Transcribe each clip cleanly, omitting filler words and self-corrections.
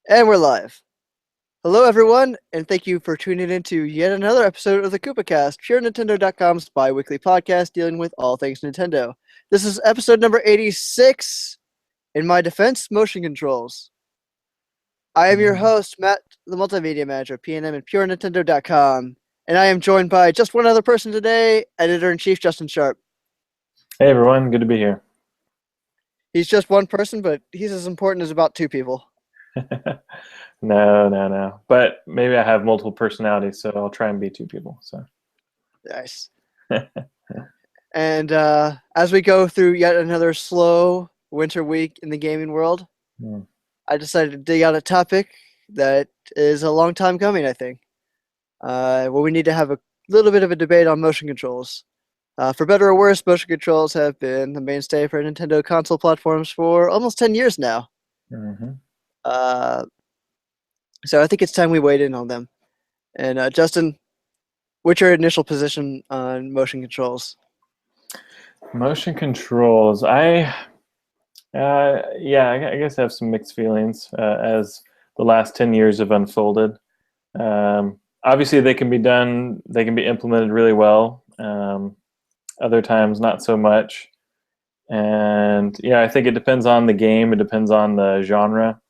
And we're live. Hello, everyone, and thank you for tuning in to yet another episode of the Koopa Cast, PureNintendo.com's bi-weekly podcast dealing with all things Nintendo. This is episode number 86. In my defense, motion controls. I am your host, Matt, the Multimedia Manager of PNM and PureNintendo.com, and I am joined by just one other person today, Editor-in-Chief Justin Sharp. Hey everyone, good to be here. He's just one person, but he's as important as about two people. No. But maybe I have multiple personalities, so I'll try and be two people. So nice. And as we go through yet another slow winter week in the gaming world, I decided to dig out a topic that is a long time coming, I think. Well, we need to have a little bit of a debate on motion controls. For better or worse, motion controls have been the mainstay for Nintendo console platforms for almost 10 years now. So I think it's time we weighed in on them. And Justin, what's your initial position on motion controls? Motion controls, I guess I have some mixed feelings as the last 10 years have unfolded. Obviously, they can be implemented really well. Other times, not so much. And yeah, I think it depends on the game. It depends on the genre.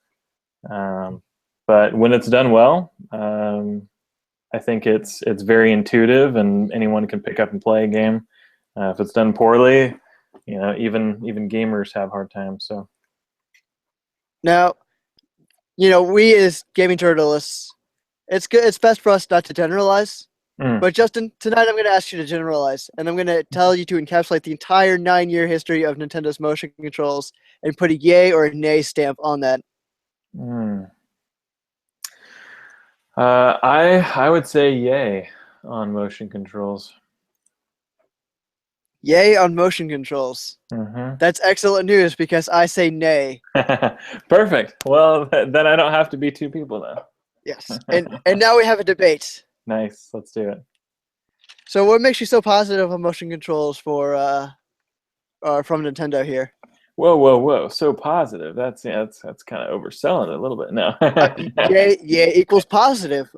But when it's done well, I think it's very intuitive, and anyone can pick up and play a game. If it's done poorly, even gamers have hard times. So now, we as gaming journalists, it's good. It's best for us not to generalize. But Justin, tonight I'm going to ask you to generalize, and I'm going to tell you to encapsulate the entire 9-year history of Nintendo's motion controls and put a yay or a nay stamp on that. I would say yay on motion controls. Yay on motion controls. That's excellent news because I say nay. Perfect. Well, then I don't have to be two people then. Yes, and now we have a debate. Nice. Let's do it. So, what makes you so positive on motion controls from Nintendo here? Whoa! So positive. That's kind of overselling it a little bit. No. Yeah, equals positive.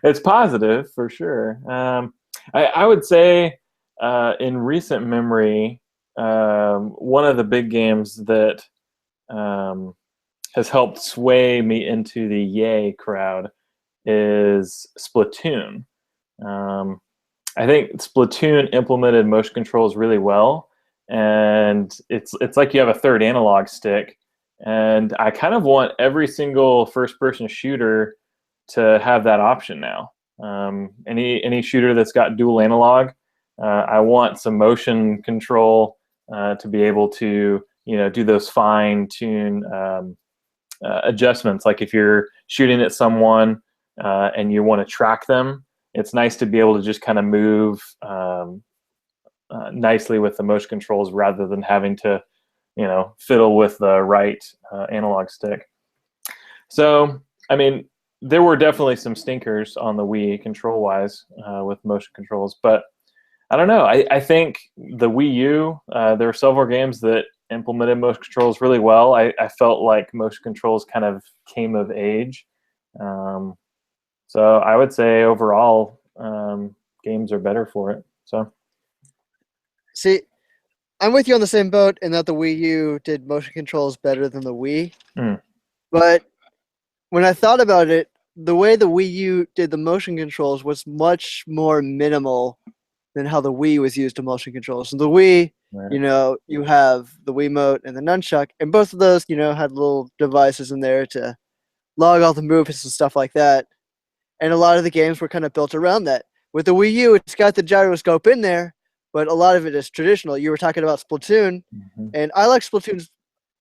It's positive for sure. I would say in recent memory, one of the big games that has helped sway me into the yay crowd is Splatoon. I think Splatoon implemented motion controls really well, and it's like you have a third analog stick, and I kind of want every single first-person shooter to have that option now. Any shooter that's got dual analog, I want some motion control to be able to do those fine-tune adjustments. Like if you're shooting at someone and you want to track them, it's nice to be able to just kind of move nicely with the motion controls rather than having to, fiddle with the right analog stick. So, I mean, there were definitely some stinkers on the Wii control-wise with motion controls, but I don't know. I think the Wii U, there were several games that implemented motion controls really well. I felt like motion controls kind of came of age. So I would say overall, games are better for it. So, see, I'm with you on the same boat in that the Wii U did motion controls better than the Wii. But when I thought about it, the way the Wii U did the motion controls was much more minimal than how the Wii was used to motion controls. So the Wii, right. You have the Wiimote and the nunchuck, and both of those, had little devices in there to log all the movements and stuff like that. And a lot of the games were kind of built around that. With the Wii U, it's got the gyroscope in there, but a lot of it is traditional. You were talking about Splatoon, and I like Splatoon's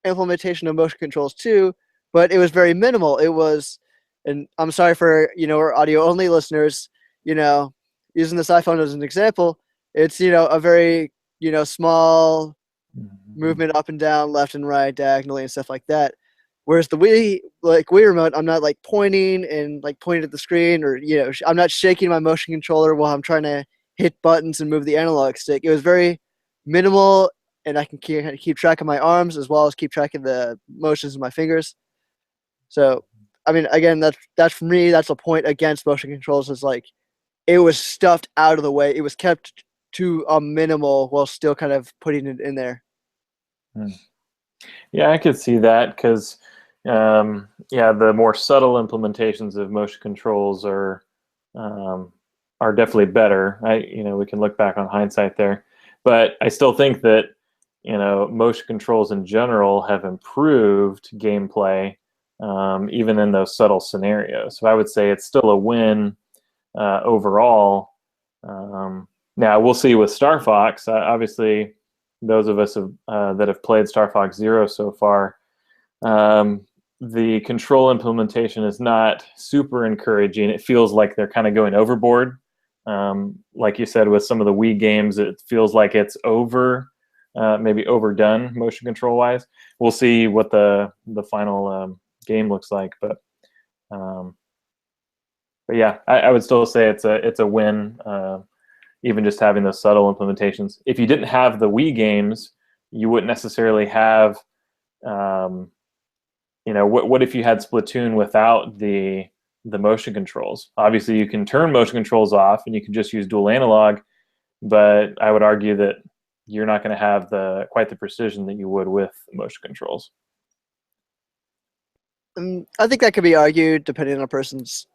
implementation of motion controls too, but it was very minimal. It was, and I'm sorry for, our audio-only listeners, using this iPhone as an example, it's, a very, small movement up and down, left and right, diagonally, and stuff like that. Whereas the Wii remote, I'm not pointing and pointing at the screen, or I'm not shaking my motion controller while I'm trying to hit buttons and move the analog stick. It was very minimal, and I can keep track of my arms as well as keep track of the motions of my fingers. So, I mean, again, that's for me. That's a point against motion controls. Is like it was stuffed out of the way. It was kept to a minimal while still kind of putting it in there. Yeah, I could see that because, yeah, the more subtle implementations of motion controls are definitely better. We can look back on hindsight there, but I still think that motion controls in general have improved gameplay, even in those subtle scenarios. So I would say it's still a win overall. Now we'll see with Star Fox. Obviously, those of us that have played Star Fox Zero so far, the control implementation is not super encouraging. It feels like they're kind of going overboard. Like you said, with some of the Wii games, it feels like it's maybe overdone motion control wise. We'll see what the final game looks like, but yeah, I would still say it's a win, even just having those subtle implementations. If you didn't have the Wii games, you wouldn't necessarily have. What if you had Splatoon without the motion controls? Obviously, you can turn motion controls off and you can just use dual analog, but I would argue that you're not going to have quite the precision that you would with motion controls. I think that could be argued depending on a person's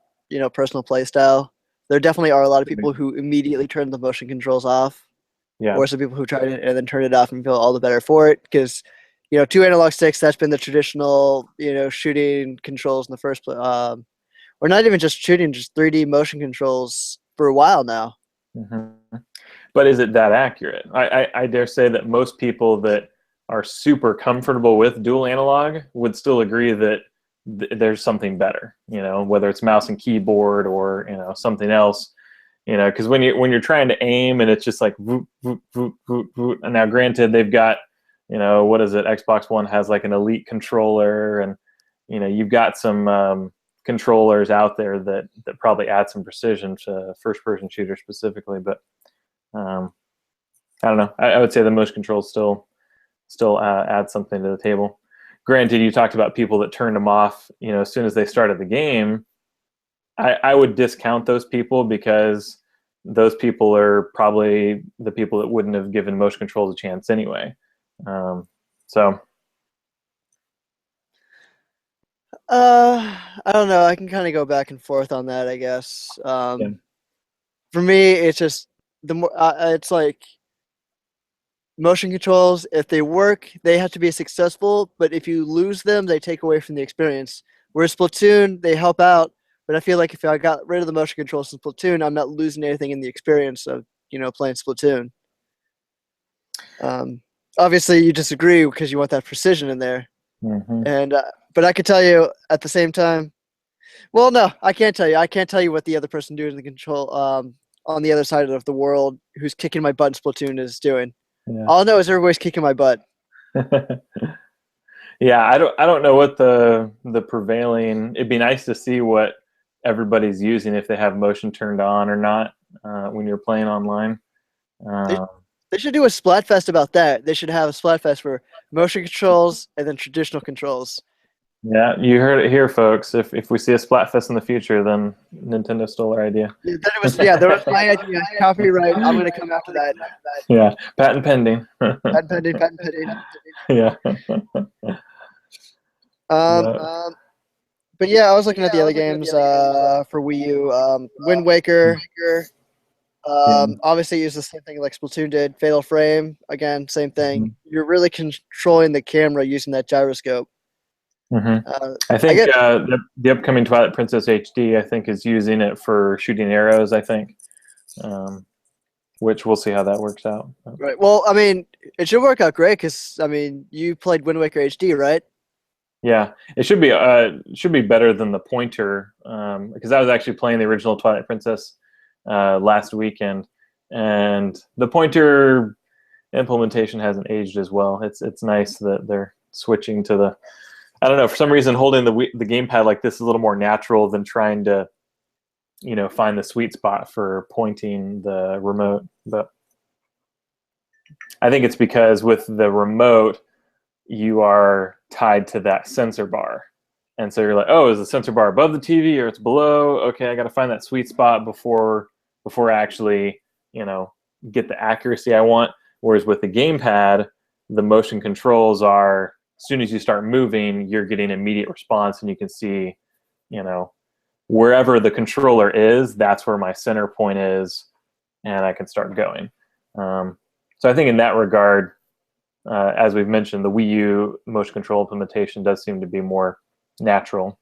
personal play style. There definitely are a lot of people who immediately turn the motion controls off. Yeah. Or some people who tried it and then turn it off and feel all the better for it because, 2 analog sticks, that's been the traditional, shooting controls in the first place. Or not even just shooting, just 3D motion controls for a while now. Mm-hmm. But is it that accurate? I dare say that most people that are super comfortable with dual analog would still agree that there's something better, whether it's mouse and keyboard or, something else, because when you're trying to aim and it's just like, voot, voot, voot, voot, voot. And now granted, they've got, what is it? Xbox One has like an Elite controller and, you've got some controllers out there that probably add some precision to first-person shooters specifically. But I don't know. I would say the motion controls still add something to the table. Granted, you talked about people that turned them off, as soon as they started the game. I would discount those people because those people are probably the people that wouldn't have given motion controls a chance anyway. So. I don't know. I can kind of go back and forth on that, I guess. Yeah. For me, it's just the more it's like motion controls. If they work, they have to be successful. But if you lose them, they take away from the experience. Whereas Splatoon, they help out. But I feel like if I got rid of the motion controls in Splatoon, I'm not losing anything in the experience of playing Splatoon. Obviously, you disagree because you want that precision in there. Mm-hmm. And but I could tell you at the same time. Well, no, I can't tell you. I can't tell you what the other person doing the control on the other side of the world who's kicking my butt in Splatoon is doing. Yeah. All I know is everybody's kicking my butt. Yeah, I don't know what the prevailing. It'd be nice to see what everybody's using if they have motion turned on or not when you're playing online. They should do a Splatfest about that. They should have a Splatfest for motion controls and then traditional controls. Yeah, you heard it here, folks. If we see a Splatfest in the future, then Nintendo stole our idea. Yeah, that was my idea. Copyright. I'm going to come after that. Yeah, patent pending. Patent pending. Yeah. But yeah, I was looking at the other games for Wii U. Wind Waker. Obviously, use the same thing like Splatoon did. Fatal Frame, again, same thing. Mm-hmm. You're really controlling the camera using that gyroscope. Mm-hmm. I think the upcoming Twilight Princess HD, I think, is using it for shooting arrows. I think, which we'll see how that works out. Right. Well, I mean, it should work out great because you played Wind Waker HD, right? Yeah, it should be better than the pointer because I was actually playing the original Twilight Princess last weekend, and the pointer implementation hasn't aged as well. It's nice that they're switching to the. I don't know, for some reason holding the gamepad like this is a little more natural than trying to, find the sweet spot for pointing the remote. But I think it's because with the remote, you are tied to that sensor bar. And so you're like, oh, is the sensor bar above the TV or it's below? Okay, I got to find that sweet spot before I actually, get the accuracy I want. Whereas with the gamepad, the motion controls are, as soon as you start moving, you're getting immediate response, and you can see, wherever the controller is, that's where my center point is, and I can start going. So I think in that regard, as we've mentioned, the Wii U motion control implementation does seem to be more natural.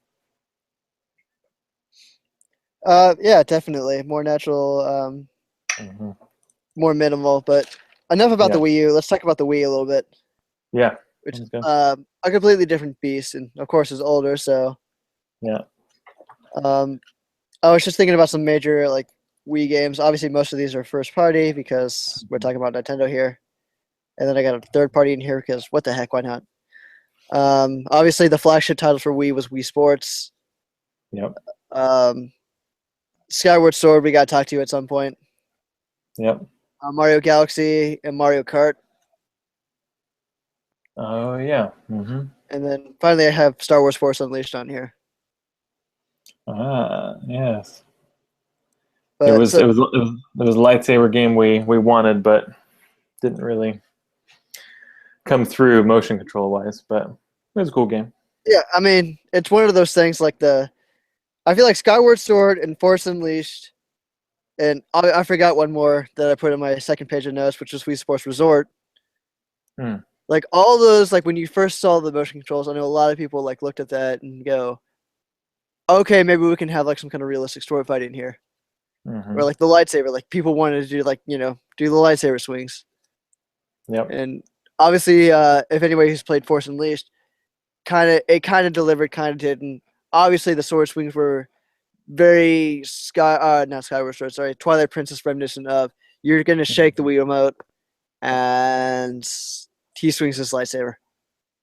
Yeah, definitely more natural, more minimal. But enough about the Wii U. Let's talk about the Wii a little bit. Yeah, which is a completely different beast, and of course is older. So yeah. I was just thinking about some major like Wii games. Obviously, most of these are first party because we're talking about Nintendo here, and then I got a third party in here because what the heck, why not? Obviously, the flagship title for Wii was Wii Sports. Yep. Skyward Sword, we got to talk to you at some point. Yep. Mario Galaxy and Mario Kart. Oh yeah. Mm-hmm. And then finally, I have Star Wars Force Unleashed on here. Yes. But it was a lightsaber game we wanted, but didn't really come through motion control wise. But it was a cool game. Yeah, I mean, it's one of those things like I feel like Skyward Sword and Force Unleashed, and I forgot one more that I put in my second page of notes, which was Wii Sports Resort. Like all those, like when you first saw the motion controls, I know a lot of people like looked at that and go, okay, maybe we can have like some kind of realistic sword fighting here. Or like the lightsaber, like people wanted to do like, do the lightsaber swings. Yep. And obviously, if anybody who's played Force Unleashed, it kind of delivered, kind of didn't. Obviously, the sword swings were very not Skyward Sword, sorry, Twilight Princess reminiscent of. You're gonna shake the Wii remote, and he swings his lightsaber.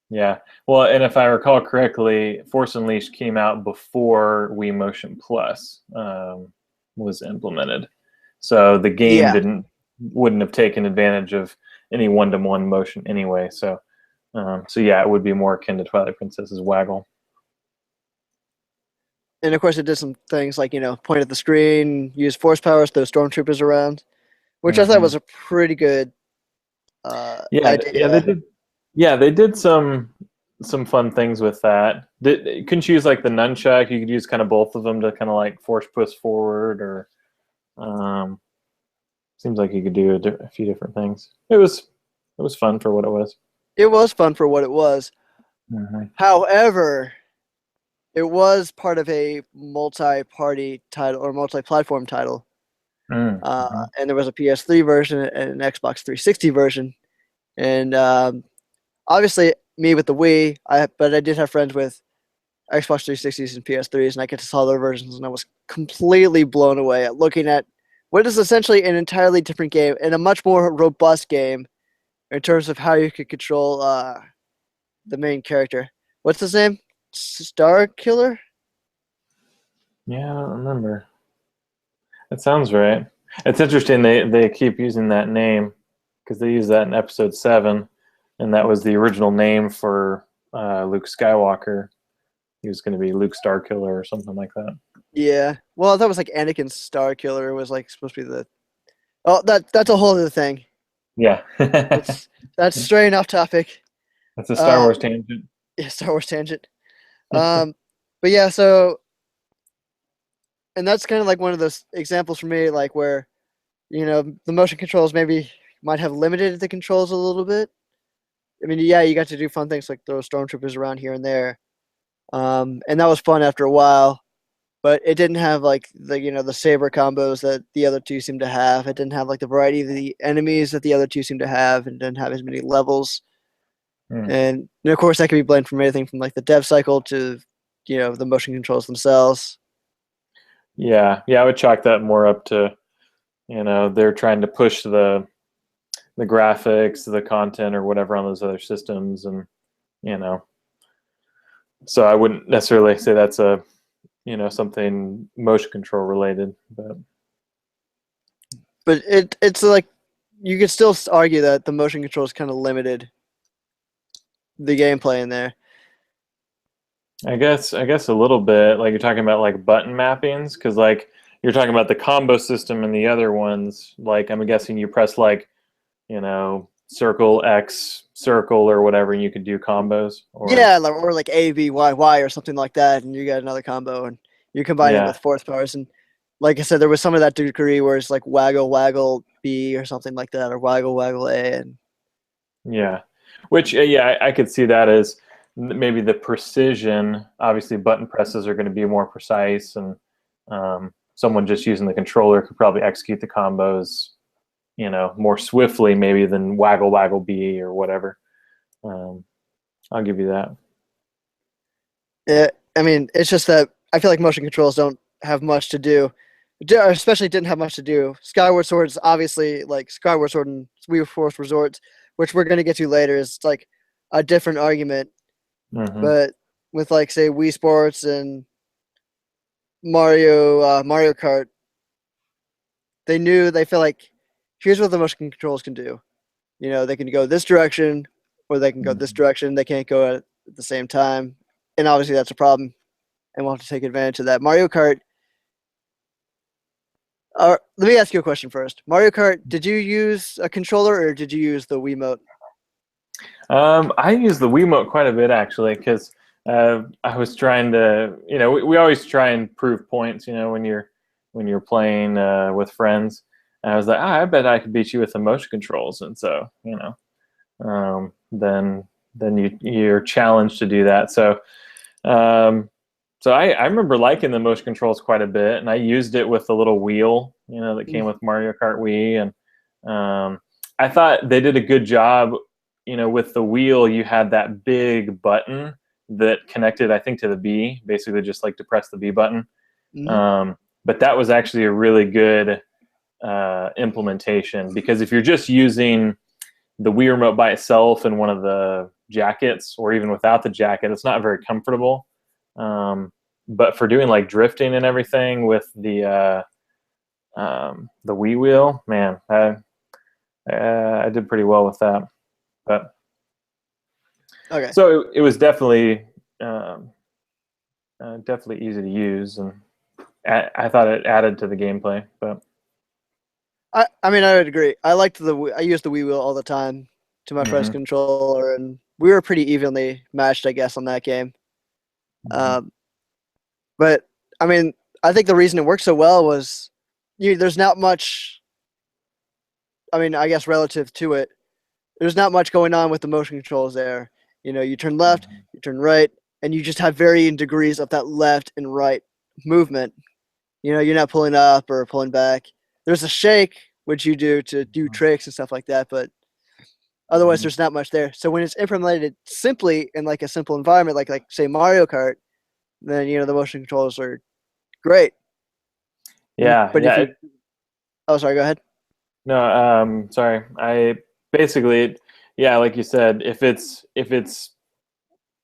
Yeah. Well, and if I recall correctly, Force Unleashed came out before Wii Motion Plus was implemented, so the game wouldn't have taken advantage of any one-to-one motion anyway. So yeah, it would be more akin to Twilight Princess's waggle. And of course, it did some things like point at the screen, use force powers, throw stormtroopers around, which I thought was a pretty good idea. Yeah, they did. Yeah, they did some fun things with that. Couldn't you use like the nunchuck? You could use kind of both of them to kind of like force push forward, or seems like you could do a few different things. It was fun for what it was. It was fun for what it was. However, it was part of a multi-party title or multi-platform title. And there was a PS3 version and an Xbox 360 version. And obviously, me with the Wii, but I did have friends with Xbox 360s and PS3s, and I get to saw their versions, and I was completely blown away at looking at what is essentially an entirely different game and a much more robust game in terms of how you could control the main character. What's his name? Star Killer? Yeah, I don't remember. That sounds right. It's interesting they keep using that name because they used that in episode 7, and that was the original name for Luke Skywalker. He was going to be Luke Starkiller or something like that. Yeah. Well, that was like Anakin Starkiller was like supposed to be the. Oh, that's a whole other thing. Yeah. That's straying off topic. That's a Star Wars tangent. Yeah, Star Wars tangent. But yeah, so, and that's kind of like one of those examples for me, like where, the motion controls maybe might have limited the controls a little bit. I mean, yeah, you got to do fun things like throw stormtroopers around here and there, and that was fun after a while. But it didn't have like the saber combos that the other two seem to have. It didn't have like the variety of the enemies that the other two seem to have, and didn't have as many levels. And of course, that can be blamed from anything from like the dev cycle to the motion controls themselves. Yeah, I would chalk that more up to they're trying to push the graphics, the content, or whatever on those other systems, and so I wouldn't necessarily say that's a something motion control related, but it's like you could still argue that the motion controls kind of limited the gameplay in there. I guess a little bit. Like you're talking about like button mappings, because like you're talking about the combo system and the other ones. Like I'm guessing you press like, circle X circle or whatever, and you can do combos. Or Yeah, or like A B Y Y or something like that, and you get another combo, and you combine it yeah, with force powers. And like I said, there was some of that degree where it's like waggle waggle B or something like that, or waggle waggle A, and yeah. Which yeah, I could see that as maybe the precision. Obviously, button presses are going to be more precise, and someone just using the controller could probably execute the combos, more swiftly maybe than waggle waggle B or whatever. Um, I'll give you that. yeah, I mean, it's just that I feel like motion controls don't have much to do, especially didn't have much to do. Skyward Sword's obviously like Skyward Sword and Wii Force Resort, which we're gonna get to later, is like a different argument. Hmm. But with like say Wii Sports and Mario Kart, they feel like here's what the motion controls can do. They can go this direction or they can go this Hmm. direction. They can't go at the same time, and obviously that's a problem. And we'll have to take advantage of that. Mario Kart. Let me ask you a question first. Mario Kart, did you use a controller or did you use the Wiimote? I use the Wiimote quite a bit actually, because I was trying to, we always try and prove points, when you're playing with friends. And I was like, I bet I could beat you with the motion controls, and so then you're challenged to do that. Um, so I remember liking the motion controls quite a bit, and I used it with the little wheel, that came with Mario Kart Wii, and I thought they did a good job. With the wheel, you had that big button that connected, I think, to the B, basically just like to press the B button. Mm-hmm. But that was actually a really good implementation, because if you're just using the Wii remote by itself in one of the jackets, or even without the jacket, it's not very comfortable. But for doing like drifting and everything with the Wii wheel, man, I did pretty well with that. But Okay. so it was um, definitely easy to use, and I thought it added to the gameplay. But I mean, I would agree. I used the Wii wheel all the time to my friend's hmm. controller, and we were pretty evenly matched, I guess, on that game. Hmm. Um, but I mean, I think the reason it worked so well was there's not much. I mean, I guess relative to it, there's not much going on with the motion controls there. You turn left, Hmm. you turn right, and you just have varying degrees of that left and right movement. You're not pulling up or pulling back. There's a shake, which you do to do tricks and stuff like that, but otherwise Hmm. there's not much there. So when it's implemented simply in like a simple environment, like say Mario Kart, then the motion controls are great. Yeah, But if yeah. you, oh sorry, go ahead. No, sorry. I basically, yeah, like you said, if it's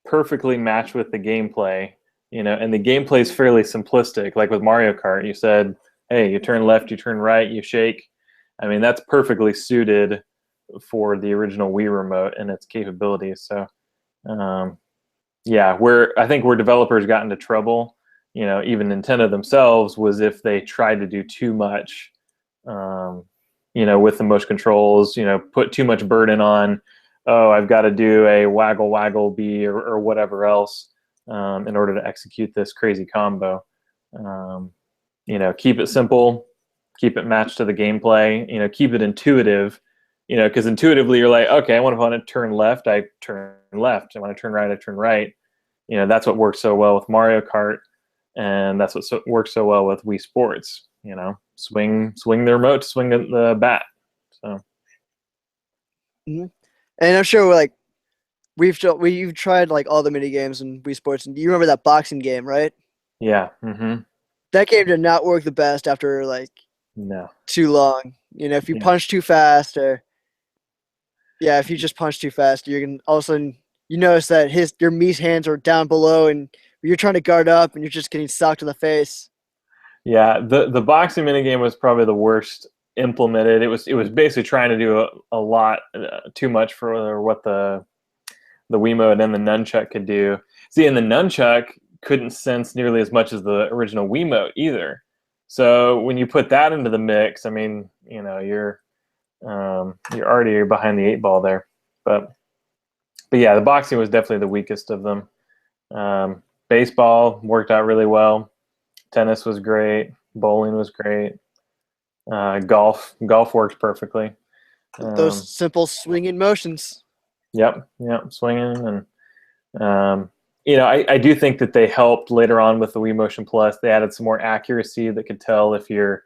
perfectly matched with the gameplay, and the gameplay is fairly simplistic, like with Mario Kart, you said, hey, you turn left, you turn right, you shake. I mean, that's perfectly suited for the original Wii remote and its capabilities. So, um, yeah, I think where developers got into trouble, even Nintendo themselves, was if they tried to do too much, um, with the motion controls, put too much burden on, oh, I've got to do a waggle waggle B, or whatever else, in order to execute this crazy combo. Um, keep it simple, keep it matched to the gameplay, keep it intuitive, because intuitively you're like, okay, I want to turn left, I turn left. I want to turn right, I turn right. That's what works so well with Mario Kart, and that's what works so well with Wii Sports. Swing the remote, swing the bat. So Mm-hmm. And I'm sure like we've tried like all the mini games in Wii Sports, and you remember that boxing game, right? yeah, hmm. That game did not work the best after like No, too long. If you yeah, punch too fast, or yeah, if you just punch too fast, you can all of a sudden you notice that your Mii's hands are down below, and you're trying to guard up, and you're just getting socked in the face. yeah. The boxing minigame was probably the worst implemented. It was basically trying to do a lot too much for what the Wiimote and the nunchuck could do. See, and the nunchuck couldn't sense nearly as much as the original Wiimote either. So when you put that into the mix, I mean, you're already behind the 8 ball there. But yeah, the boxing was definitely the weakest of them. Baseball worked out really well. Tennis was great. Bowling was great. Golf worked perfectly. Those simple swinging motions. Yep, swinging. And I do think that they helped later on with the Wii Motion Plus. They added some more accuracy that could tell if you're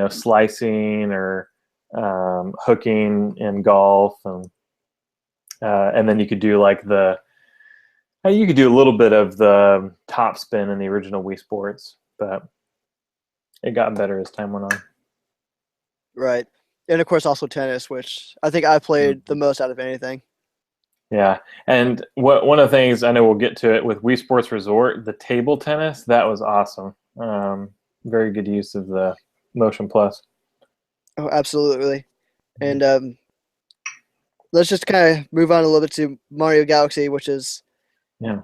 slicing or hooking in golf, and then you could do you could do a little bit of the top spin in the original Wii Sports, but it got better as time went on. Right. And of course also tennis, which I think I played the most out of anything. Yeah. And one of the things, I know we'll get to it, with Wii Sports Resort, the table tennis, that was awesome. Very good use of the Motion Plus. Oh, absolutely. And let's just kind of move on a little bit to Mario Galaxy, which is in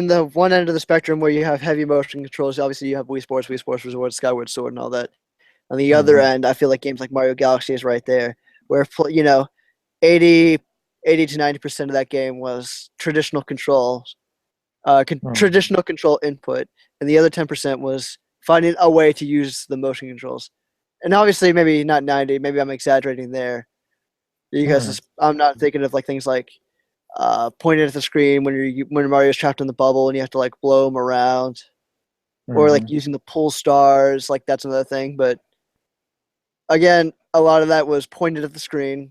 the one end of the spectrum where you have heavy motion controls. Obviously you have Wii Sports Resort, Skyward Sword, and all that. On the other end, I feel like games like Mario Galaxy is right there, where 80 to 90% of that game was traditional control, traditional control input, and the other 10% was finding a way to use the motion controls. And obviously, maybe not 90. Maybe I'm exaggerating there, because I'm not thinking of things like pointing at the screen when Mario's trapped in the bubble and you have to blow him around, or using the pull stars. That's another thing, but. Again, a lot of that was pointed at the screen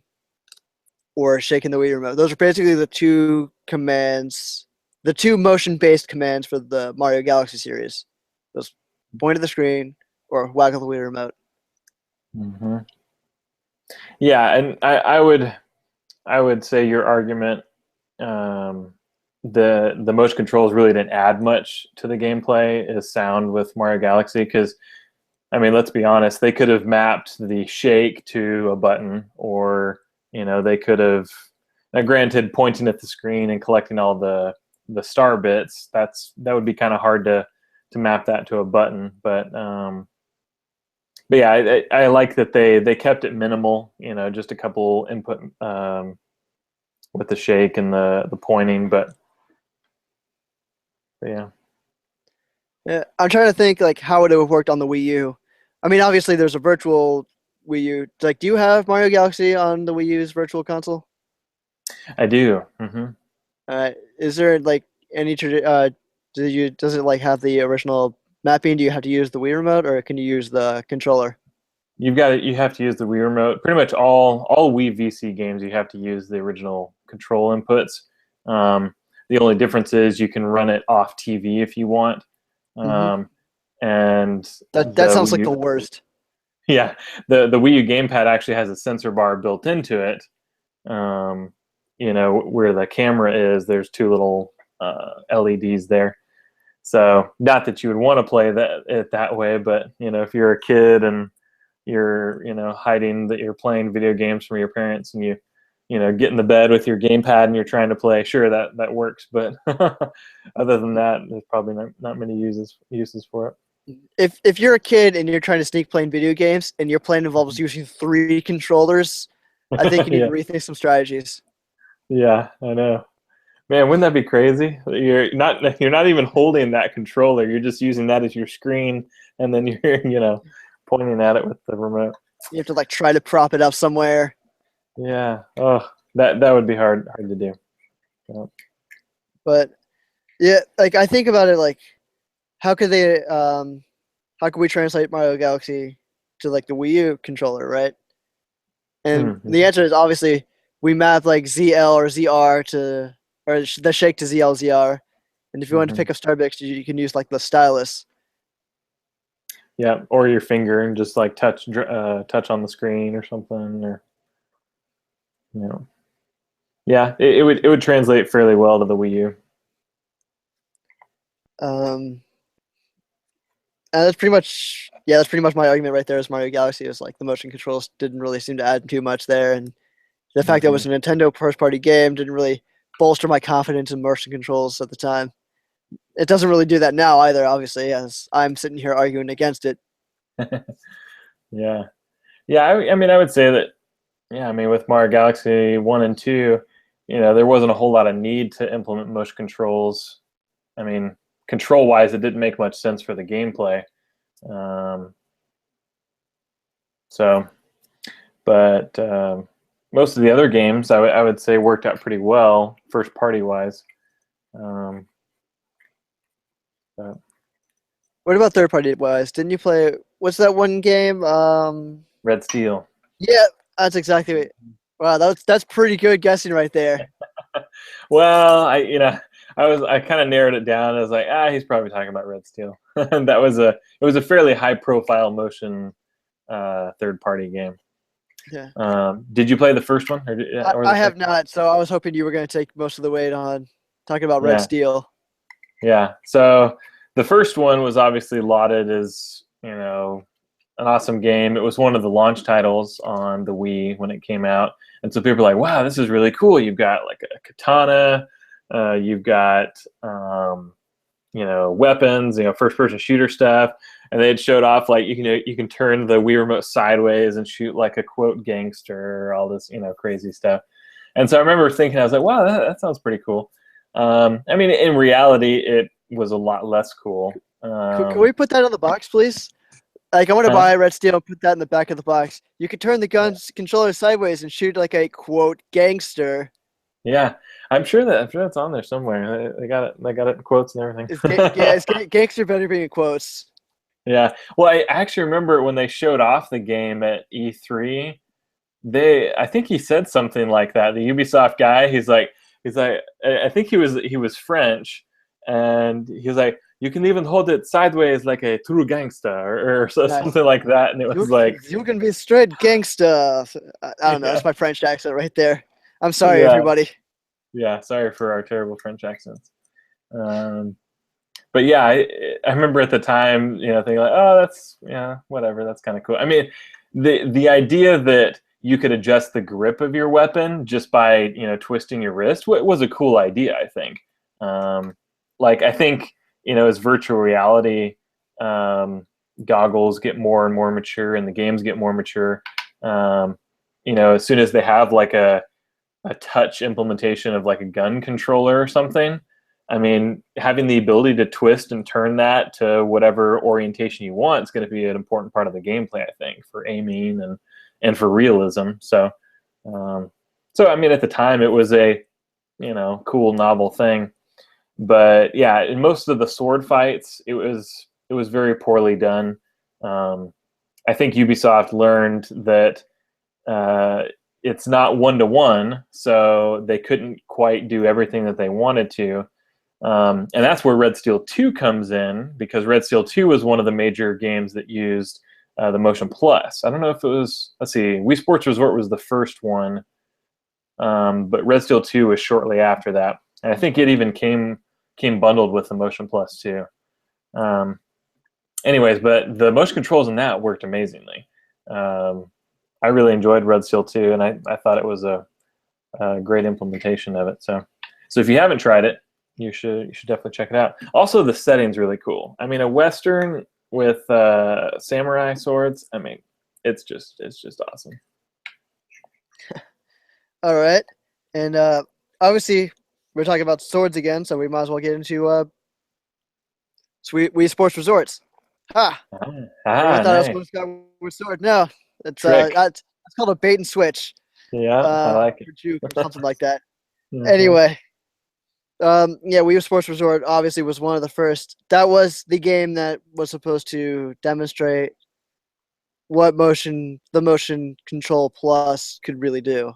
or shaking the Wii remote. Those are basically the two commands, the two motion-based commands for the Mario Galaxy series. Those point at the screen or waggle the Wii remote. Yeah, and I would say your argument, the motion controls really didn't add much to the gameplay, is sound with Mario Galaxy, because let's be honest, they could have mapped the shake to a button, or, they could have, now granted, pointing at the screen and collecting all the star bits, that would be kind of hard to map that to a button. But yeah, I like that they kept it minimal, just a couple input with the shake and the pointing, but yeah. Yeah, I'm trying to think how it would have worked on the Wii U. Obviously there's a virtual Wii U. Do you have Mario Galaxy on the Wii U's virtual console? I do. Is there any does it have the original mapping? Do you have to use the Wii remote, or can you use the controller? You have to use the Wii remote. Pretty much all Wii VC games, you have to use the original control inputs. The only difference is you can run it off TV if you want. And that sounds like the worst. Yeah, the Wii U gamepad actually has a sensor bar built into it. Where the camera is, there's two little LEDs there. So not that you would want to play it that way, but if you're a kid and you're hiding that you're playing video games from your parents, and you get in the bed with your gamepad and you're trying to play, sure, that works. But other than that, there's probably not many uses for it. If you're a kid and you're trying to sneak playing video games and your plan involves using 3 controllers, I think you need to rethink some strategies. Yeah, I know. Man, wouldn't that be crazy? You're not even holding that controller. You're just using that as your screen, and then you're pointing at it with the remote. You have to try to prop it up somewhere. Yeah. Oh, that would be hard to do. Yeah. But yeah, I think about it how could we translate Mario Galaxy to the Wii U controller, right? And the answer is obviously we map ZL or ZR or the shake to ZL ZR, and if you want to pick up star bits, you can use the stylus. Yeah, or your finger and just touch on the screen or something, or yeah, it would translate fairly well to the Wii U. That's pretty much my argument right there. Is Mario Galaxy is the motion controls didn't really seem to add too much there, and the fact that it was a Nintendo first party game didn't really bolster my confidence in motion controls at the time. It doesn't really do that now either, obviously, as I'm sitting here arguing against it. Yeah. Yeah, I mean, I would say that, yeah, I mean, with Mario Galaxy 1 and 2, there wasn't a whole lot of need to implement motion controls. I mean, control-wise, it didn't make much sense for the gameplay. But most of the other games, I would say, worked out pretty well, first-party wise. What about third-party wise? Didn't you play? What's that one game? Red Steel. Yeah, that's exactly it. Wow, that's pretty good guessing right there. Well, I kind of narrowed it down. I was like, he's probably talking about Red Steel. And it was a fairly high-profile motion third-party game. Yeah. Did you play the first one? I have not, so I was hoping you were going to take most of the weight on talking about Red Steel. Yeah. So the first one was obviously lauded as, an awesome game. It was one of the launch titles on the Wii when it came out. And so people were like, wow, this is really cool. You've got like a katana, you've got, weapons, first-person shooter stuff. And they had showed off like you can turn the Wii remote sideways and shoot like a quote gangster, all this crazy stuff. And so I remember thinking, I was like, wow, that sounds pretty cool. I mean, in reality, it was a lot less cool. Can we put that on the box, please? Like, I want to buy Red Steel and put that in the back of the box. You could turn the gun's controller sideways and shoot like a quote gangster. Yeah, I'm sure that's on there somewhere. They got it in quotes and everything. It's gangster better be in quotes. Yeah. Well, I actually remember when they showed off the game at E3, I think he said something like that. The Ubisoft guy, he's like, I think he was French, and he was like, you can even hold it sideways like a true gangster or something like that. And it was you can be straight gangster. I don't know. That's my French accent right there. I'm sorry, everybody. Yeah, sorry for our terrible French accents. But yeah, I remember at the time, thinking like, oh, that's whatever, that's kind of cool. I mean, the idea that you could adjust the grip of your weapon just by twisting your wrist was a cool idea, I think. I think as virtual reality goggles get more and more mature and the games get more mature, as soon as they have like a touch implementation of like a gun controller or something, I mean, having the ability to twist and turn that to whatever orientation you want is going to be an important part of the gameplay, I think, for aiming and for realism. So I mean, at the time, it was a cool, novel thing. But yeah, in most of the sword fights, it was very poorly done. I think Ubisoft learned that it's not one-to-one, so they couldn't quite do everything that they wanted to. And that's where Red Steel 2 comes in, because Red Steel 2 was one of the major games that used the Motion Plus. I don't know if it was, let's see, Wii Sports Resort was the first one, but Red Steel 2 was shortly after that. And I think it even came bundled with the Motion Plus too. Anyways, but the motion controls in that worked amazingly. I really enjoyed Red Steel 2, and I thought it was a great implementation of it. So if you haven't tried it, you should definitely check it out. Also, the setting's really cool. I mean, a Western with samurai swords. I mean, it's just awesome. All right, and obviously we're talking about swords again, so we might as well get into Wii Sports Resorts. I thought nice. I was supposed to go with sword. No, it's that's called a bait and switch. Yeah, I like it. Or juke or something like that. Mm-hmm. Anyway, Wii U Sports Resort obviously was one of the first. That was the game that was supposed to demonstrate what the Motion Control Plus could really do.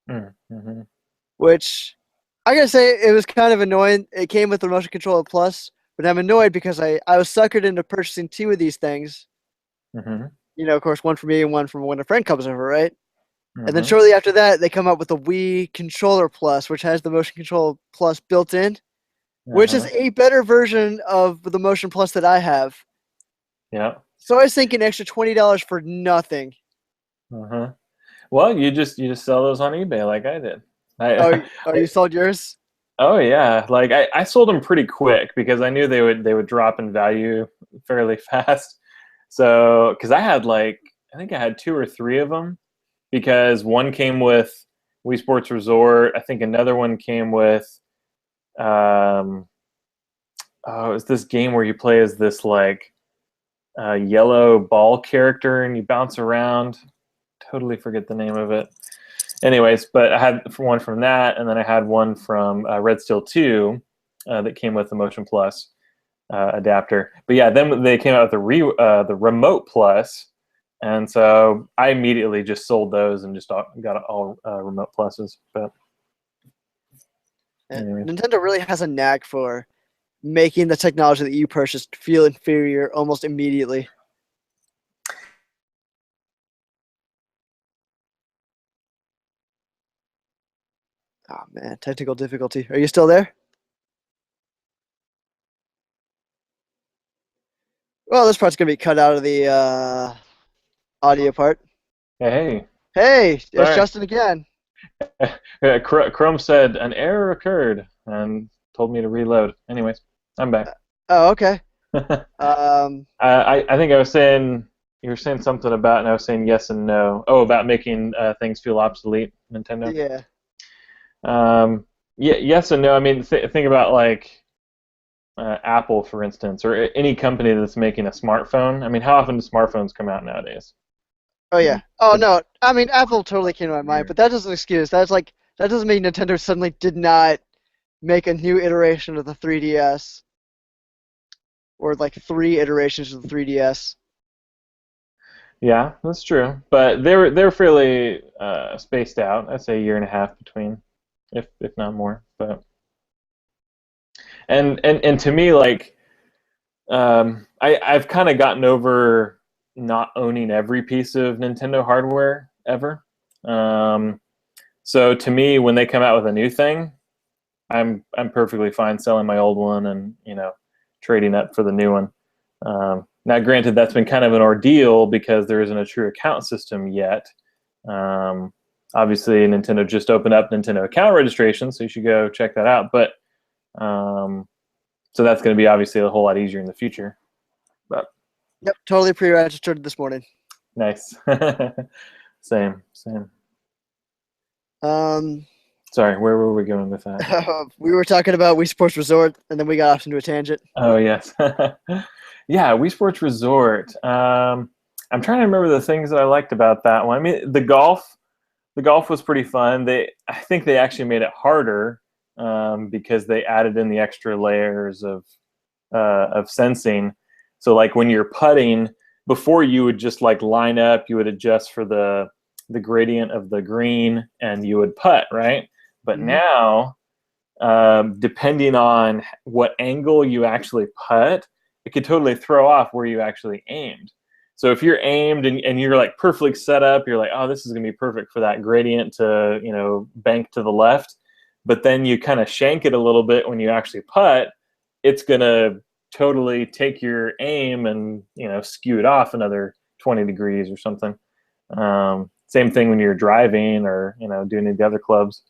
Mm-hmm. Which I gotta say, it was kind of annoying. It came with the Motion Control Plus, but I'm annoyed because I was suckered into purchasing 2 of these things. Mm-hmm. Of course, one for me and one from when a friend comes over, right? Mm-hmm. And then shortly after that, they come up with the Wii Controller Plus, which has the Motion Control Plus built in, which is a better version of the Motion Plus that I have. Yeah. So I was thinking extra $20 for nothing. Well, you just sell those on eBay like I did. You sold yours? Oh yeah, like I sold them pretty quick because I knew they would drop in value fairly fast. So because I think I had 2 or 3 of them because one came with Wii Sports Resort. I think another one came with oh, it's this game where you play as this like yellow ball character and you bounce around. Totally forget the name of it. Anyways, but I had one from that, and then I had one from Red Steel 2 that came with the Motion Plus adapter. But yeah, then they came out with the Remote Plus, and so I immediately just sold those and just got all Remote Pluses. But anyway. Nintendo really has a knack for making the technology that you purchased feel inferior almost immediately. Oh man, technical difficulty. Are you still there? Well, this part's gonna be cut out of the audio part. Hey, Hey, it's sorry. Justin again. Chrome said an error occurred and told me to reload. Anyways, I'm back. Oh, okay. I think I was saying you were saying something about, and I was saying yes and no. Oh, about making things feel obsolete, Nintendo. Yeah. Yeah, yes and no. I mean, think about like Apple, for instance, or any company that's making a smartphone. I mean, how often do smartphones come out nowadays? Oh yeah. Oh no. I mean, Apple totally came to my mind, but that doesn't excuse. That doesn't mean Nintendo suddenly did not make a new iteration of the 3DS, or like 3 iterations of the 3DS. Yeah, that's true. But they're fairly spaced out. I'd say a year and a half between, if not more. But and to me, like I've kind of gotten over not owning every piece of Nintendo hardware ever. So to me, when they come out with a new thing, I'm perfectly fine selling my old one and trading up for the new one. Now, granted, that's been kind of an ordeal because there isn't a true account system yet. Obviously, Nintendo just opened up Nintendo account registration, so you should go check that out. But so that's going to be obviously a whole lot easier in the future. But Yep, totally pre-registered this morning. nice. Same. Sorry, where were we going with that? We were talking about Wii Sports Resort, and then we got off into a tangent. Oh yes, yeah, Wii Sports Resort. I'm trying to remember the things that I liked about that one. I mean, the golf was pretty fun. I think they actually made it harder because they added in the extra layers of sensing. So like when you're putting, before you would just like line up, you would adjust for the gradient of the green, and you would putt, right? But now, depending on what angle you actually putt, it could totally throw off where you actually aimed. So if you're aimed and you're like perfectly set up, you're like, oh, this is gonna be perfect for that gradient to bank to the left. But then you kind of shank it a little bit when you actually putt, it's gonna totally take your aim and skew it off another 20 degrees or something. Same thing when you're driving or doing any of the other clubs.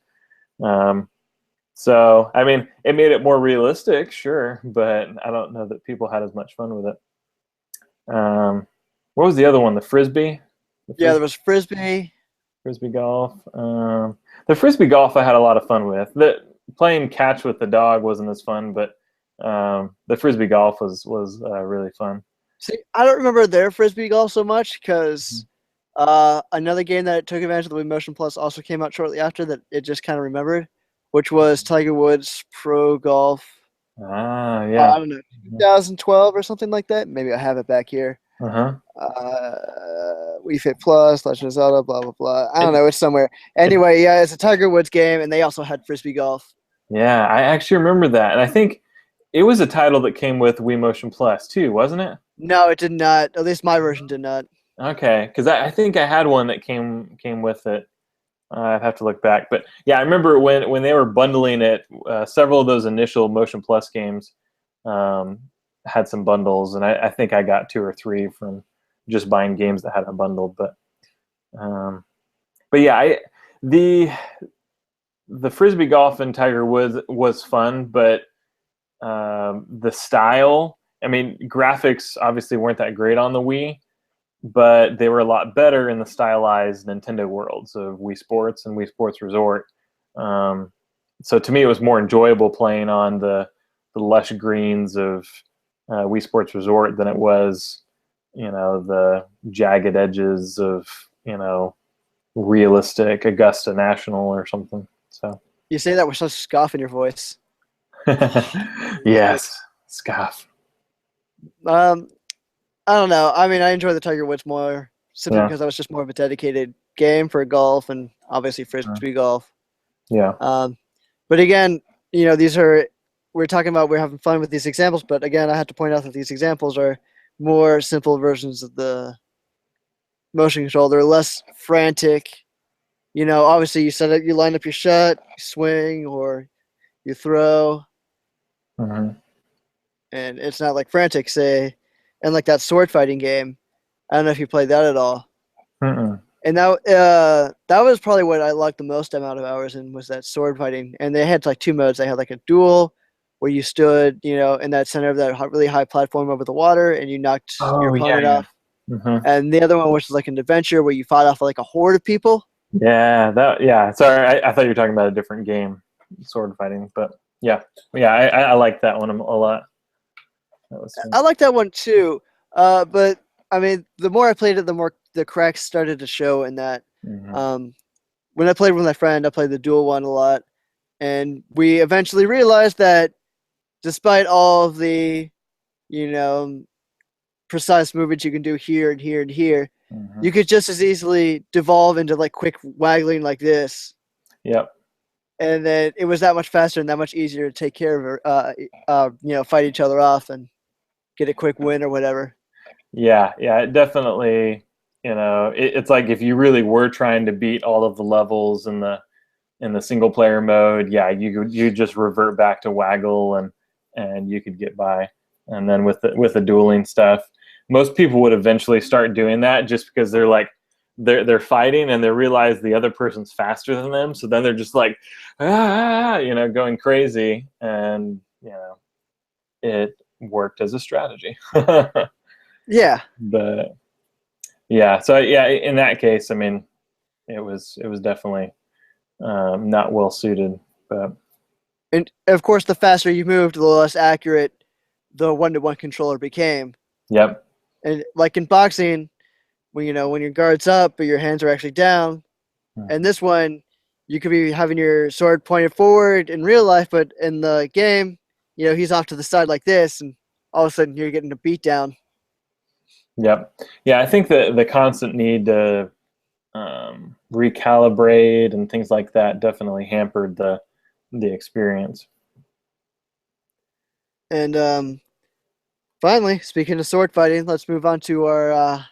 So, I mean, it made it more realistic, sure, but I don't know that people had as much fun with it. What was the other one? The Frisbee? Yeah, there was Frisbee. Frisbee golf. The Frisbee golf I had a lot of fun with. Playing catch with the dog wasn't as fun, but the Frisbee golf was really fun. See, I don't remember their Frisbee golf so much because another game that took advantage of the Wii Motion Plus also came out shortly after that it just kind of remembered, which was Tiger Woods Pro Golf. Ah, yeah. I don't know, 2012 or something like that. Maybe I have it back here. Wii Fit Plus, Legend of Zelda, blah blah blah. I don't know, it's somewhere. Anyway, yeah, it's a Tiger Woods game, and they also had Frisbee golf. Yeah, I actually remember that, and I think it was a title that came with Wii Motion Plus too, wasn't it? No, it did not. At least my version did not. Okay, because I think I had one that came with it. I'd have to look back, but yeah, I remember when they were bundling it. Several of those initial Motion Plus games had some bundles, and I think I got 2 or 3 from just buying games that had a bundle. But yeah, the the Frisbee golf in Tiger Woods was fun, but the style, I mean, graphics obviously weren't that great on the Wii, but they were a lot better in the stylized Nintendo worlds of Wii Sports and Wii Sports Resort. So to me, it was more enjoyable playing on the lush greens of Wii Sports Resort than it was, the jagged edges of, realistic Augusta National or something. So you say that with such scoff in your voice. Yes, scoff. I don't know. I mean, I enjoy the Tiger Woods more simply because that was just more of a dedicated game for golf and obviously Frisbee golf. Yeah. But again, we're talking about we're having fun with these examples, but again, I have to point out that these examples are more simple versions of the motion control. They're less frantic. Obviously you line up your shot, you swing, or you throw. Mm-hmm. And it's not like frantic, say, and like that sword fighting game. I don't know if you played that at all. Mm-mm. And that was probably what I liked the most amount of hours in, was that sword fighting. And they had like two modes. They had like a duel where you stood, in that center of that really high platform over the water, and you knocked your opponent off. Mm-hmm. And the other one, which was like an adventure where you fought off like a horde of people. Yeah. Sorry, I thought you were talking about a different game, sword fighting, but yeah. I like that one a lot. I like that one too. But I mean, the more I played it, the more the cracks started to show in that. Mm-hmm. When I played with my friend, I played the dual one a lot, and we eventually realized that despite all of the, precise movements you can do here and here and here, Mm-hmm. you could just as easily devolve into like quick waggling like this. Yep. And then it was that much faster and that much easier to take care of, fight each other off and get a quick win or whatever. Yeah, it definitely, it's like if you really were trying to beat all of the levels in the single player mode, you just revert back to waggle and you could get by. And then with the dueling stuff, most people would eventually start doing that just because they're like they're fighting and they realize the other person's faster than them, so then they're just like going crazy, and it worked as a strategy. Yeah. But so in that case, I mean, it was definitely not well suited. But and of course, the faster you moved, the less accurate the one-to-one controller became. Yep. And like in boxing, when your guard's up but your hands are actually down, and this one, you could be having your sword pointed forward in real life, but in the game, he's off to the side like this, and all of a sudden you're getting a beat down. Yep. Yeah, I think the constant need to recalibrate and things like that definitely hampered the experience. And finally, speaking of sword fighting, let's move on to our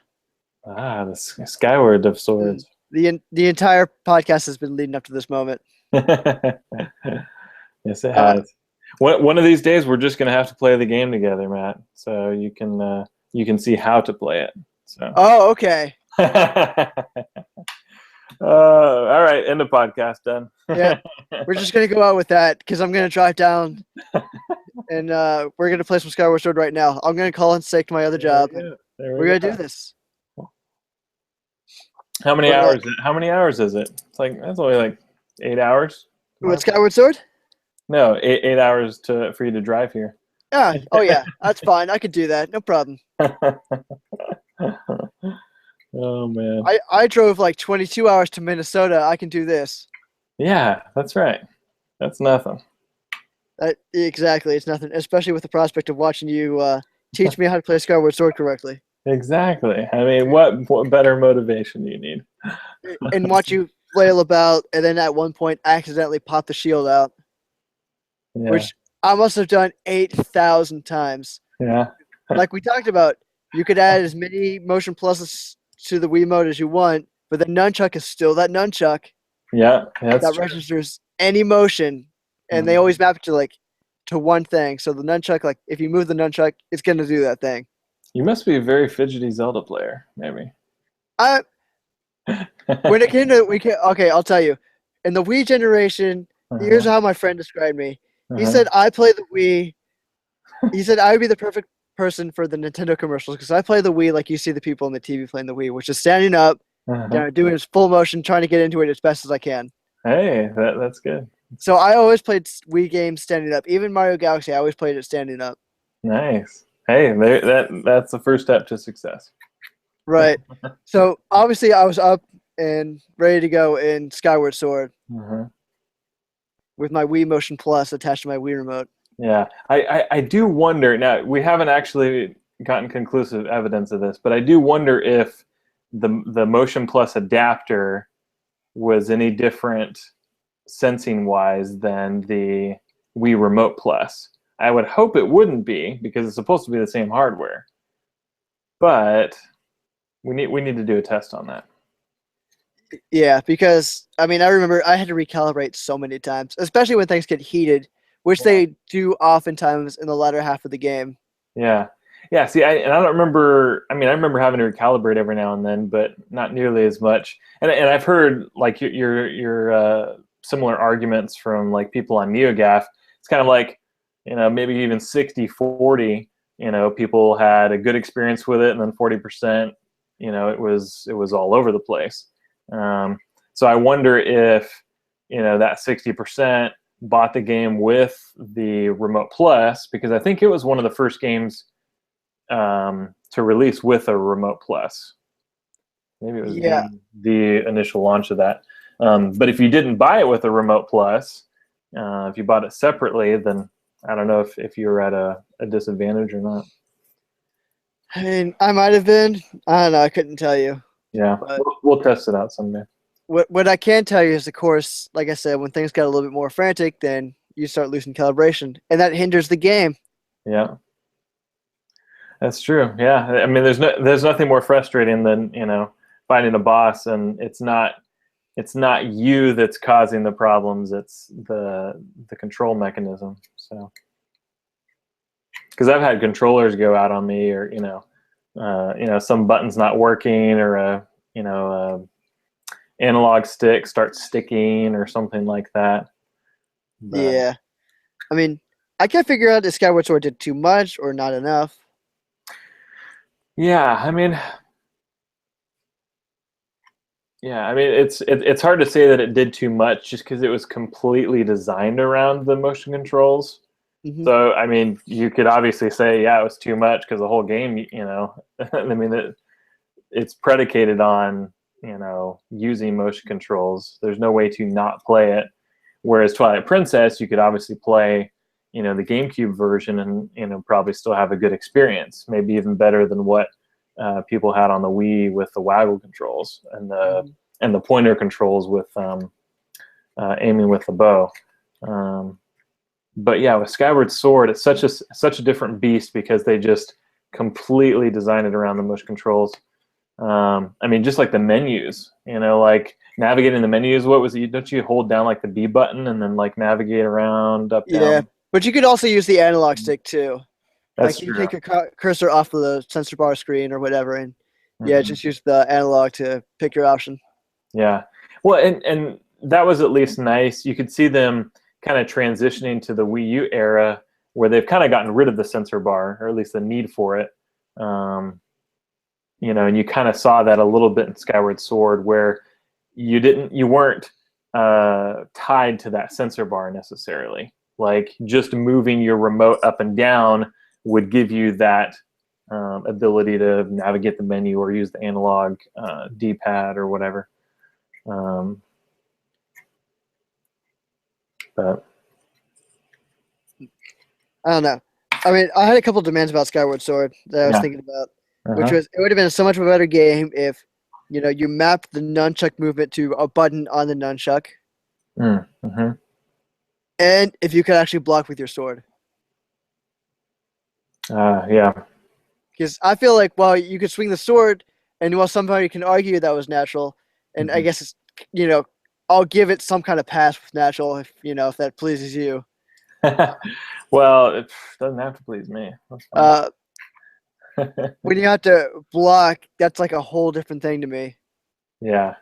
the Skyward of Swords. The entire podcast has been leading up to this moment. Yes, it has. One of these days, we're just going to have to play the game together, Matt. So you can see how to play it. So. Oh, okay. All right, end of podcast done. Yeah, we're just gonna go out with that because I'm gonna drive down, and we're gonna play some Skyward Sword right now. I'm gonna call in sick to my other job. We're gonna do this. How many hours? How many hours is it? It's like that's only like 8 hours. What, Skyward Sword? No, 8 hours for you to drive here. Yeah. Oh yeah, that's fine. I could do that. No problem. Oh man. I drove like 22 hours to Minnesota. I can do this. Yeah, that's right. That's nothing. Exactly, it's nothing. Especially with the prospect of watching you teach me how to play Skyward Sword correctly. Exactly. I mean, what better motivation do you need? And watch you flail about, and then at one point accidentally pop the shield out, which I must have done 8,000 times. Yeah. Like we talked about, you could add as many motion pluses to the Wiimote as you want, but the nunchuck is still that nunchuck. Yeah, that registers any motion, and they always map it to one thing. So the nunchuck, like if you move the nunchuck, it's gonna do that thing. You must be a very fidgety Zelda player, maybe. When it came to okay, I'll tell you. in the Wii generation, here's how my friend described me. He Uh-huh. said I play the Wii. He said I would be the perfect person for the Nintendo commercials because I play the Wii like you see the people on the TV playing the Wii, which is standing up, Uh-huh. doing its full motion, trying to get into it as best as I can. Hey, that's good. So I always played Wii games standing up. Even Mario Galaxy, I always played it standing up. Nice. Hey, that's the first step to success. Right. So obviously I was up and ready to go in Skyward Sword Uh-huh. with my Wii Motion Plus attached to my Wii remote. Yeah, I do wonder. Now, we haven't actually gotten conclusive evidence of this, but I do wonder if the Motion Plus adapter was any different sensing wise than the Wii Remote Plus. I would hope it wouldn't be because it's supposed to be the same hardware. But we need to do a test on that. Yeah, because I mean I remember I had to recalibrate so many times, especially when things get heated, which they do oftentimes in the latter half of the game. Yeah. Yeah, see, I don't remember. I mean, I remember having to recalibrate every now and then, but not nearly as much. And I've heard like your similar arguments from like people on NeoGAF. It's kind of like, maybe even 60-40. People had a good experience with it, and then 40%, it was all over the place. So I wonder if that 60% bought the game with the Remote Plus, because I think it was one of the first games to release with a Remote Plus. Maybe it was the initial launch of that. But if you didn't buy it with a Remote Plus, if you bought it separately, then I don't know if you're at a disadvantage or not. I mean, I might have been. I don't know. I couldn't tell you. Yeah, we'll test it out someday. What I can tell you is, of course, like I said, when things got a little bit more frantic, then you start losing calibration, and that hinders the game. Yeah, that's true. Yeah, I mean, there's nothing more frustrating than finding a boss and it's not you that's causing the problems. It's the control mechanism. So, because I've had controllers go out on me, or some button's not working, or a analog stick starts sticking or something like that. But, Yeah, I mean, I can't figure out if Skyward Sword did too much or not enough. yeah, I mean, it's hard to say that it did too much just because it was completely designed around the motion controls. Mm-hmm. So, I mean, you could obviously say, yeah, it was too much because the whole game, I mean, it's predicated on, using motion controls. There's no way to not play it. Whereas Twilight Princess, you could obviously play, the GameCube version and, probably still have a good experience, maybe even better than what people had on the Wii with the waggle controls and the pointer controls with aiming with the bow. But yeah, with Skyward Sword, it's such a different beast because they just completely design it around the motion controls. I mean, just like the menus, like navigating the menus. What was it? Don't you hold down like the B button and then like navigate around up Yeah, down? but you could also use the analog stick too. That's Like you true. take your cursor off of the sensor bar screen or whatever, and Mm-hmm. just use the analog to pick your option. Yeah. Well, and that was at least nice. You could see them kind of transitioning to the Wii U era where they've kind of gotten rid of the sensor bar, or at least the need for it. And you kind of saw that a little bit in Skyward Sword where you weren't tied to that sensor bar necessarily. Like just moving your remote up and down would give you that ability to navigate the menu or use the analog D-pad or whatever. But I don't know. I mean, I had a couple demands about Skyward Sword that I was thinking about, which was it would have been so much of a better game if you mapped the nunchuck movement to a button on the nunchuck, mm-hmm. and if you could actually block with your sword. Yeah. Because I feel like, well, you could swing the sword, and while somebody can argue that was natural, and I guess it's, I'll give it some kind of pass with natural if that pleases you. Well, it doesn't have to please me. When you have to block, that's like a whole different thing to me. Yeah.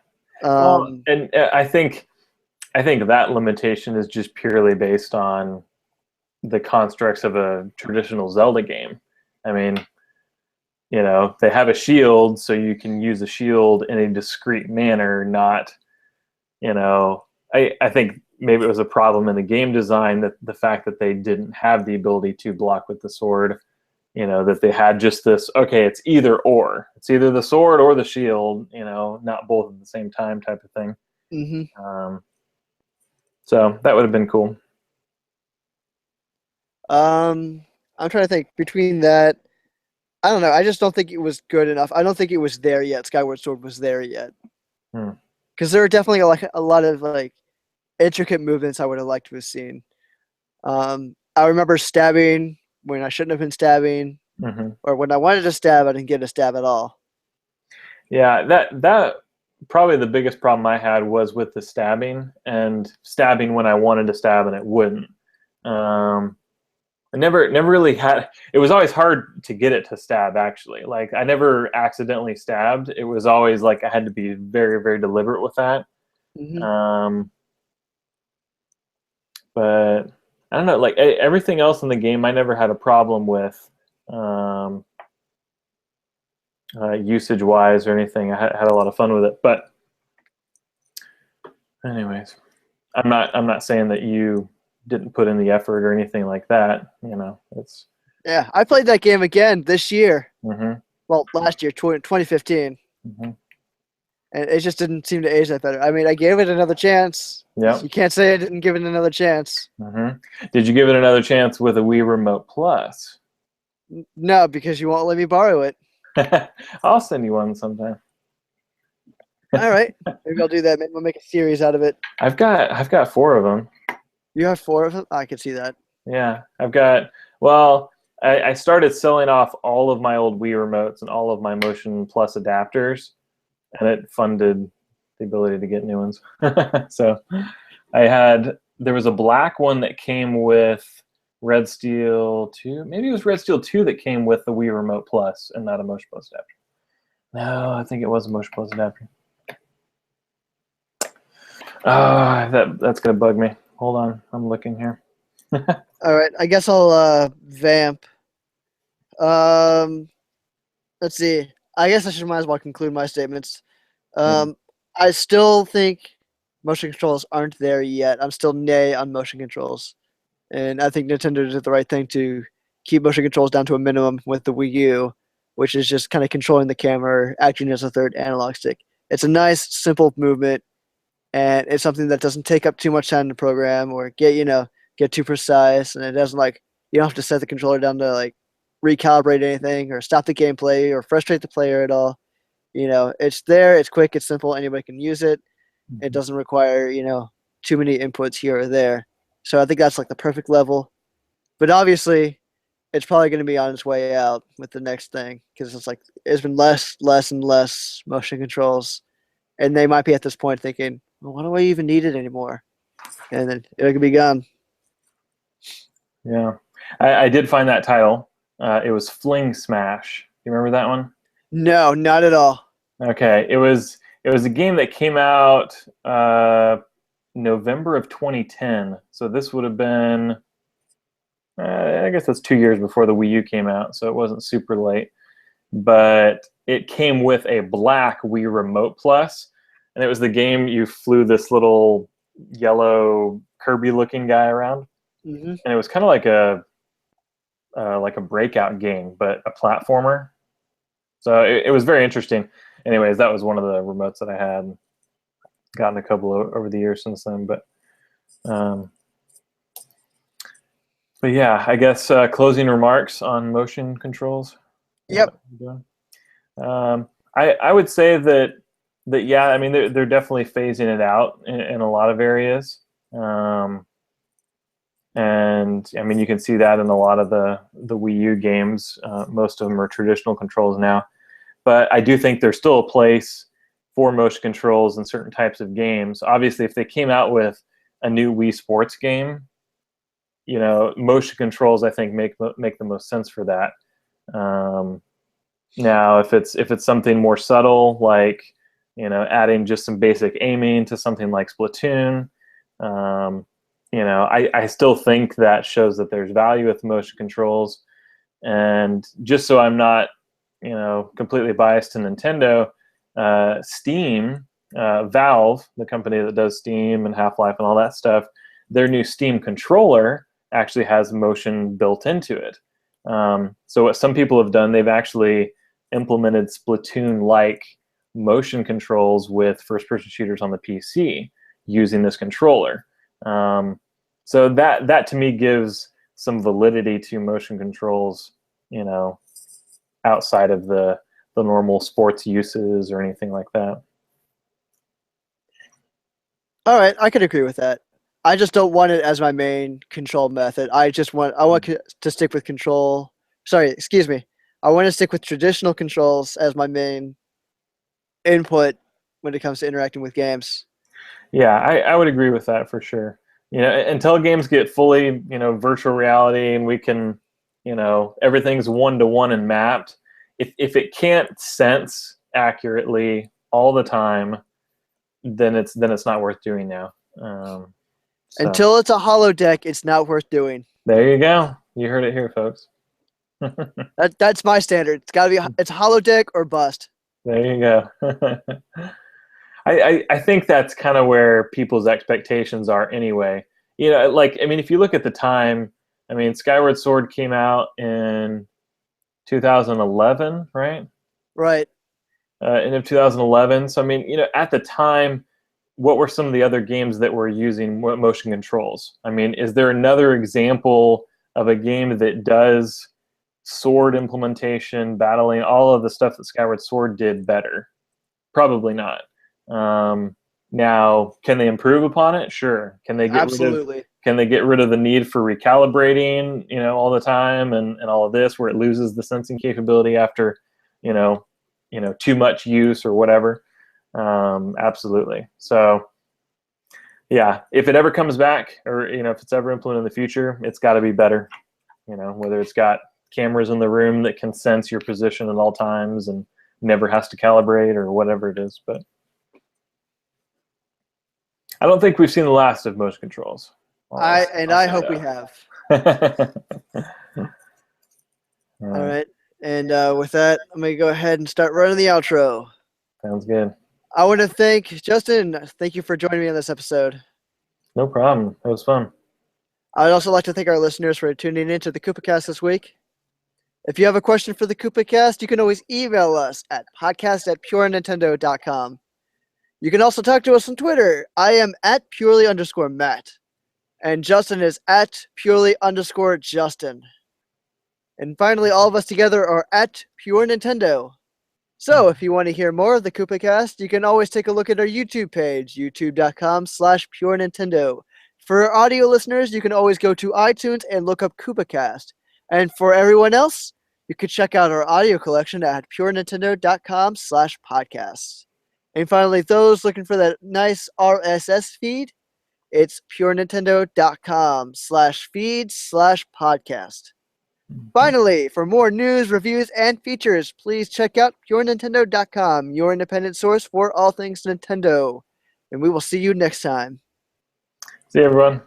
Well, and I think I think that limitation is just purely based on the constructs of a traditional Zelda game. I mean, you know, they have a shield, so you can use a shield in a discrete manner, not, you know, I think maybe it was a problem in the game design, that the fact that they didn't have the ability to block with the sword, you know, that they had just this, okay, it's either or. It's either the sword or the shield, you know, not both at the same time type of thing. So that would have been cool. I'm trying to think between that. I don't know. I just don't think it was good enough. I don't think it was there yet. Skyward Sword was there yet. Because there are definitely a lot of like intricate movements I would have liked to have seen. I remember stabbing when I shouldn't have been stabbing, or when I wanted to stab, I didn't get a stab at all. Yeah, that probably the biggest problem I had was with the stabbing, and stabbing when I wanted to stab and it wouldn't. I never really had. It was always hard to get it to stab. Actually, like I never accidentally stabbed. It was always like I had to be very, very deliberate with that. But I don't know. Like everything else in the game, I never had a problem with, usage-wise or anything. I had a lot of fun with it. But anyways, I'm not saying that you didn't put in the effort or anything like that. You know, it's. Yeah, I played that game again this year. Well, last year, 2015. And it just didn't seem to age that better. I mean, I gave it another chance. Yeah. You can't say I didn't give it another chance. Did you give it another chance with a Wii Remote Plus? No, because you won't let me borrow it. I'll send you one sometime. All right, maybe I'll do that. Maybe we'll make a series out of it. I've got 4 of them. You have 4 of them? I can see that. Yeah, I've got. Well, I started selling off all of my old Wii remotes and all of my Motion Plus adapters, and it funded the ability to get new ones. So there was a black one that came with Red Steel 2. Maybe it was Red Steel 2 that came with the Wii Remote Plus and not a Motion Plus adapter. No, I think it was a Motion Plus adapter. That's going to bug me. Hold on, I'm looking here. All right, I guess I'll vamp. Let's see. I guess might as well conclude my statements. I still think motion controls aren't there yet. I'm still nay on motion controls. And I think Nintendo did the right thing to keep motion controls down to a minimum with the Wii U, which is just kind of controlling the camera, acting as a third analog stick. It's a nice, simple movement, and it's something that doesn't take up too much time to program or get too precise, and it doesn't you don't have to set the controller down to recalibrate anything or stop the gameplay or frustrate the player at all. It's there, it's quick, it's simple, anybody can use it. It doesn't require, too many inputs here or there. So I think that's the perfect level. But obviously, it's probably going to be on its way out with the next thing, because it's been less and less motion controls. And they might be at this point thinking, well, why do I even need it anymore? And then it could be gone. Yeah. I did find that title. It was Fling Smash. You remember that one? No, not at all. Okay. It was a game that came out November of 2010. So this would have been, I guess that's 2 years before the Wii U came out, so it wasn't super late. But it came with a black Wii Remote Plus, and it was the game you flew this little yellow Kirby-looking guy around, and it was kind of like a breakout game, but a platformer. So it was very interesting. Anyways, that was one of the remotes that I had. Gotten a couple over the years since then, but yeah, I guess closing remarks on motion controls. Yep. I would say that yeah, I mean they're definitely phasing it out in a lot of areas, and I mean you can see that in a lot of the Wii U games. Most of them are traditional controls now, but I do think there's still a place for motion controls in certain types of games. Obviously, if they came out with a new Wii Sports game, motion controls I think make the most sense for that. Now, if it's something more subtle, like adding just some basic aiming to something like Splatoon, I still think that shows that there's value with motion controls. And just so I'm not, completely biased to Nintendo, Steam, Valve, the company that does Steam and Half-Life and all that stuff, their new Steam controller actually has motion built into it. So what some people have done, they've actually implemented Splatoon-like motion controls with first-person shooters on the PC using this controller. So that to me gives some validity to motion controls, outside of the normal sports uses or anything like that. All right, I could agree with that. I just don't want it as my main control method. I want to stick with control. Sorry, excuse me. I want to stick with traditional controls as my main input when it comes to interacting with games. Yeah, I would agree with that for sure. Until games get fully, virtual reality and we can, everything's one-to-one and mapped. If it can't sense accurately all the time, then it's not worth doing now. Until it's a holodeck, it's not worth doing. There you go. You heard it here, folks. That's my standard. It's holodeck or bust. There you go. I think that's kind of where people's expectations are anyway. If you look at the time, Skyward Sword came out in 2011, right? Right. End of 2011. So, at the time, what were some of the other games that were using motion controls? Is there another example of a game that does sword implementation, battling, all of the stuff that Skyward Sword did better? Probably not. Now, can they improve upon it? Sure. Can they get rid of the need for recalibrating, all the time and all of this, where it loses the sensing capability after, too much use or whatever? Absolutely. So, yeah, if it ever comes back, or if it's ever implemented in the future, it's got to be better. Whether it's got cameras in the room that can sense your position at all times and never has to calibrate or whatever it is, but. I don't think we've seen the last of motion controls. I hope we have. All right. And with that, I'm going to go ahead and start running the outro. Sounds good. I want to thank Justin. Thank you for joining me on this episode. No problem. It was fun. I'd also like to thank our listeners for tuning in to the Koopa Cast this week. If you have a question for the Koopa Cast, you can always email us at podcast@purenintendo.com. You can also talk to us on Twitter. I am at @purely_Matt. And Justin is at @purely_Justin. And finally, all of us together are at Pure Nintendo. So if you want to hear more of the Koopa Cast, you can always take a look at our YouTube page, youtube.com/Pure Nintendo. For our audio listeners, you can always go to iTunes and look up Koopa Cast. And for everyone else, you can check out our audio collection at purenintendo.com/podcasts. And finally, those looking for that nice RSS feed, it's purenintendo.com/feed/podcast. Finally, for more news, reviews, and features, please check out purenintendo.com, your independent source for all things Nintendo. And we will see you next time. See you, everyone.